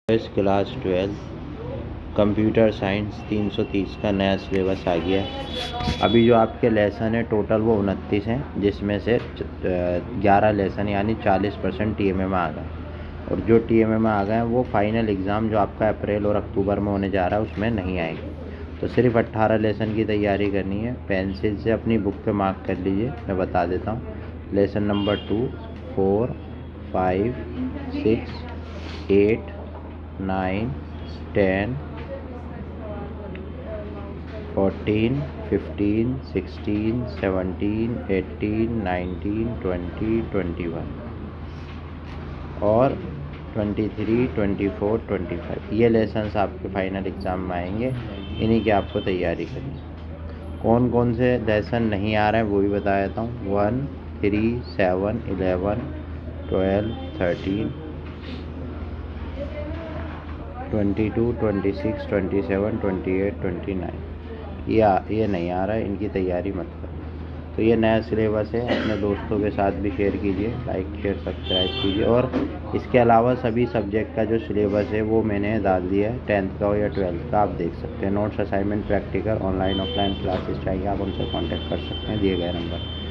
Class 12 computer science 330 का नया syllabus आ गया है। अभी जो आपके लेसन है टोटल वो 29 हैं, जिसमें से 11 लेसन यानी 40% TMA में आ गए, और जो TMA में आ गए हैं वो फाइनल एग्ज़ाम जो आपका अप्रैल और अक्टूबर में होने जा रहा है उसमें नहीं आएगी। तो सिर्फ 18 लेसन की तैयारी करनी है। पेंसिल से अपनी बुक पे मार्क कर लीजिए, मैं बता देता हूँ। लेसन नंबर 2, 4, 5, 6, 8, 9, 10, 14, 15, 16, 17, 18, 19, 20, 21 और 23, 24, 25 ये लेसन्स आपके फाइनल एग्ज़ाम में आएंगे। इन्हीं की आपको तैयारी करनी है। कौन कौन से लेसन नहीं आ रहे हैं वो भी बता देता हूँ। 1, 3, 7, 11, 12, 13, 22, 26, 27, 28, 29 ये नहीं आ रहा है, इनकी तैयारी मत करो। तो ये नया सिलेबस है, अपने दोस्तों के साथ भी शेयर कीजिए, लाइक शेयर सब्सक्राइब कीजिए। और इसके अलावा सभी सब्जेक्ट का जो सिलेबस है वो मैंने डाल दिया है, 10th का हो या 12th का, आप देख सकते हैं। Notes, assignment, practical, online offline classes चाहिए आप उनसे कॉन्टैक्ट कर सकते हैं दिए गए नंबर।